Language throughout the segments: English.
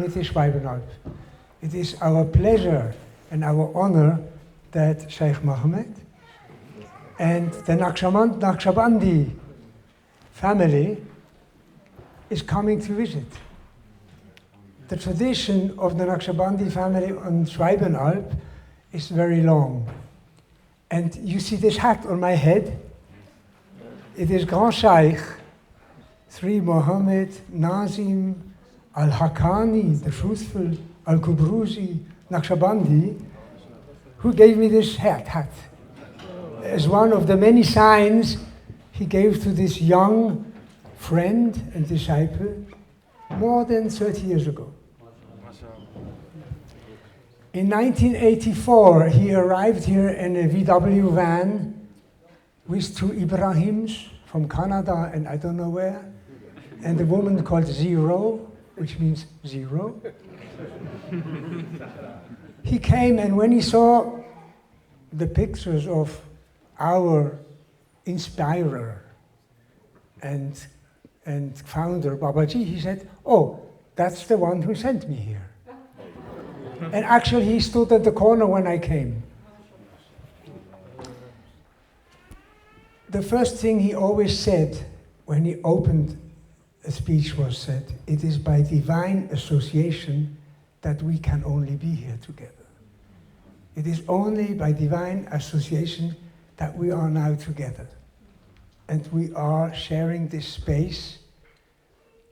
Schweibenalp. It is our pleasure and our honor that Sheikh Mohammed and the Naqshbandi family is coming to visit. The tradition of the Naqshbandi family on Schweibenalp is very long. And you see this hat on my head? It is Grand Scheikh, Sri Mohammed Nazim Al-Haqqani, the truthful, Al-Kubruzi, Naqshbandi, who gave me this hat as one of the many signs he gave to this young friend and disciple more than 30 years ago. In 1984, he arrived here in a VW van with two Ibrahims from Canada and I don't know where, and a woman called Zero, which means zero. He came, and when he saw the pictures of our inspirer and founder, Babaji, he said, "Oh, that's the one who sent me here." And actually, he stood at the corner when I came. The first thing he always said when he opened a speech was said, "It is by divine association that we can only be here together. It is only by divine association that we are now together. And we are sharing this space.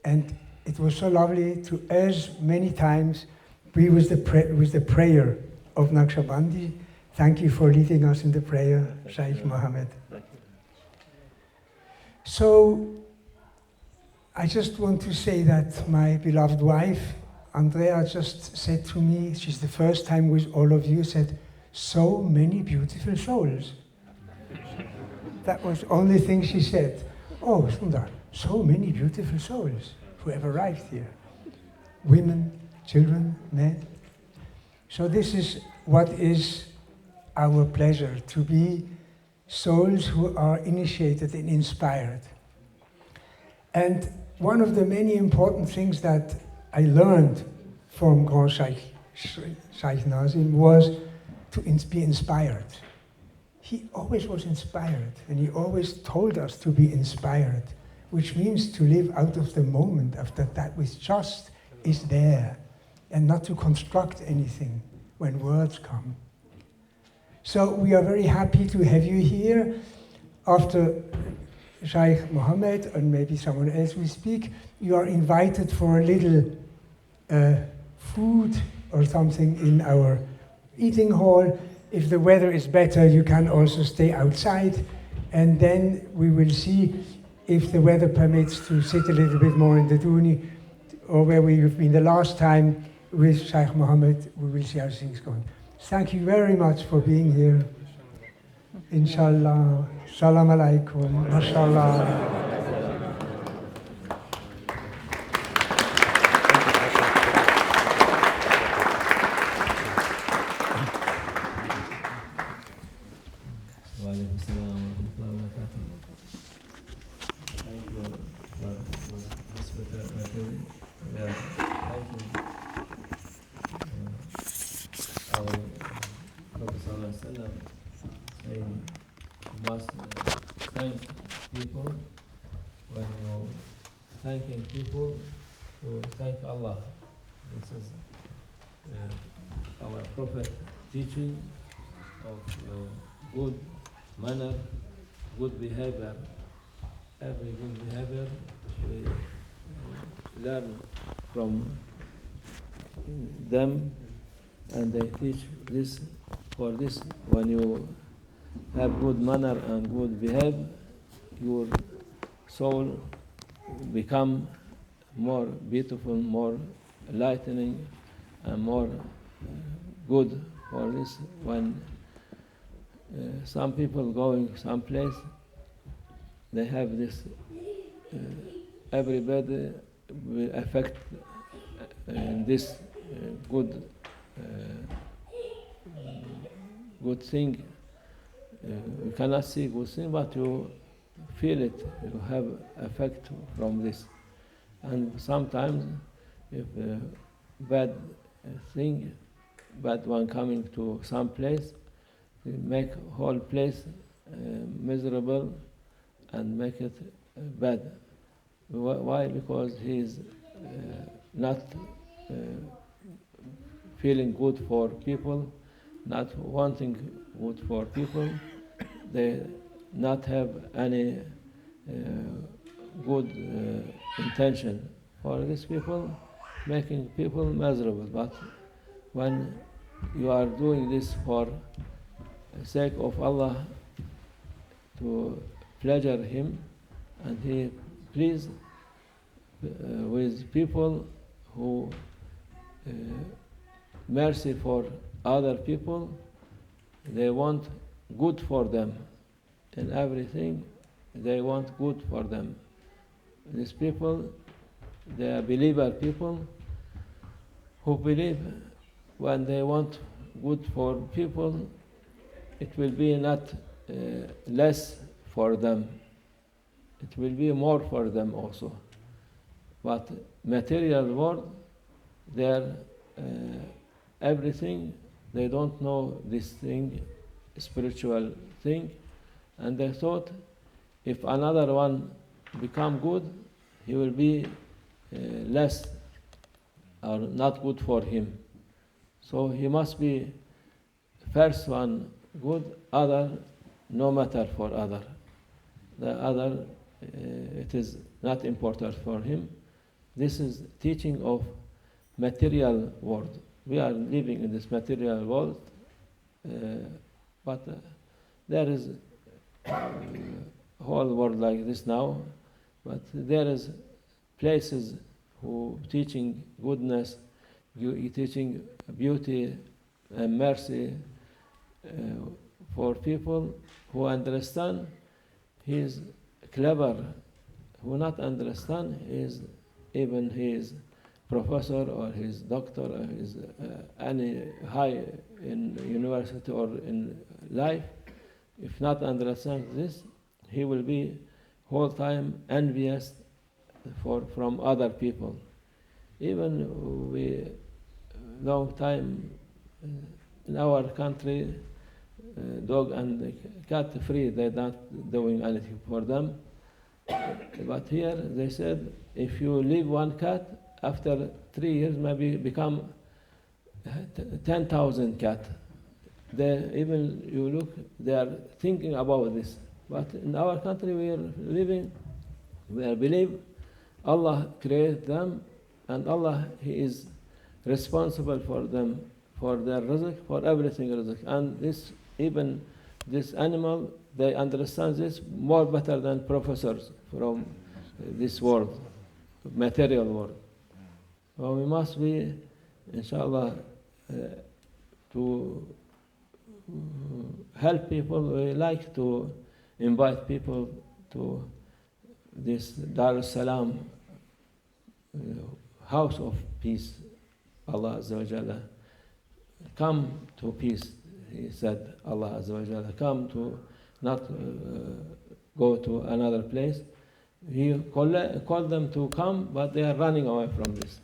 And it was so lovely to us many times be with the prayer of Naqshbandi. Thank you for leading us in the prayer, Sheikh Mohammed." So I just want to say that my beloved wife, Andrea, just said to me, she's the first time with all of you, said, "So many beautiful souls." That was the only thing she said. "Oh, Sundar, so many beautiful souls who have arrived here. Women, children, men." So this is what is our pleasure, to be souls who are initiated and inspired. And one of the many important things that I learned from Grand Sheikh Nazim was to be inspired. He always was inspired, and he always told us to be inspired, which means to live out of the moment, after that which just is there, and not to construct anything when words come. So we are very happy to have you here. After Sheikh Mohammed and maybe someone else will speak, you are invited for a little food or something in our eating hall. If the weather is better, you can also stay outside, and then we will see if the weather permits to sit a little bit more in the Duni, or where we've been the last time with Sheikh Mohammed. We will see how things go. Thank you very much for being here. Inshallah. Salam alaikum. Mashallah. Thanking people to thank Allah. This is our Prophet teaching of good manner, good behavior. Every good behavior we learn from them, and they teach this. For this, when you have good manner and good behavior, your soul become more beautiful, more lightening, and more good. For this, when some people going someplace, they have this, everybody will affect this good thing. You cannot see good thing, but you feel it, you have effect from this. And sometimes if bad thing, bad one coming to some place, they make whole place miserable and make it bad. Why? Because he is not feeling good for people, not wanting good for people. They not have any good intention for these people, making people miserable. But when you are doing this for the sake of Allah, to pleasure Him, and He pleased with people who mercy for other people, they want good for them. In everything, they want good for them. These people, they are believer people who believe when they want good for people, it will be not less for them. It will be more for them also. But material world, they're everything, they don't know this thing, spiritual thing, and they thought if another one become good, he will be less or not good for him. So he must be first one good, other no matter for other. The other, it is not important for him. This is teaching of material world. We are living in this material world, but there is a whole world like this now, but there is places who teaching goodness, teaching beauty and mercy for people who understand. He is clever. Who not understand, he is professor or his doctor or his any high in university or in life. If not understand this, he will be whole time envious from other people. Even we long time in our country, dog and cat free, they're not doing anything for them. But here they said, if you leave one cat, after 3 years maybe become 10,000 cat. They even you look, they are thinking about this. But in our country we are living, we are believe Allah created them, and Allah He is responsible for them, for their rizq, for everything rizq. And this even this animal, they understand this more better than professors from this world, material world. So we must be, inshallah, to help people. We like to invite people to this Dar es Salaam, house of peace. Allah Azza wa Jalla, come to peace. He said, Allah Azza wa Jalla, come to not go to another place. He called them to come, but they are running away from this.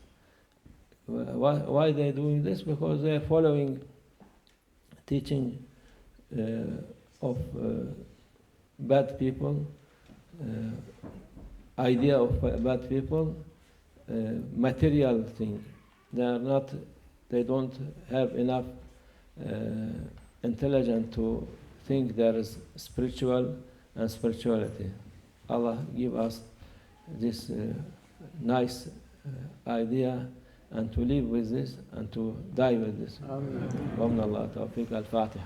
Why they doing this? Because they are following teaching of bad people, idea of bad people, material thing. They don't have enough intelligence to think there is spiritual and spirituality. Allah give us this nice idea, and to live with this and to die with this. Amen. Allah tawfiq al-Fatiha.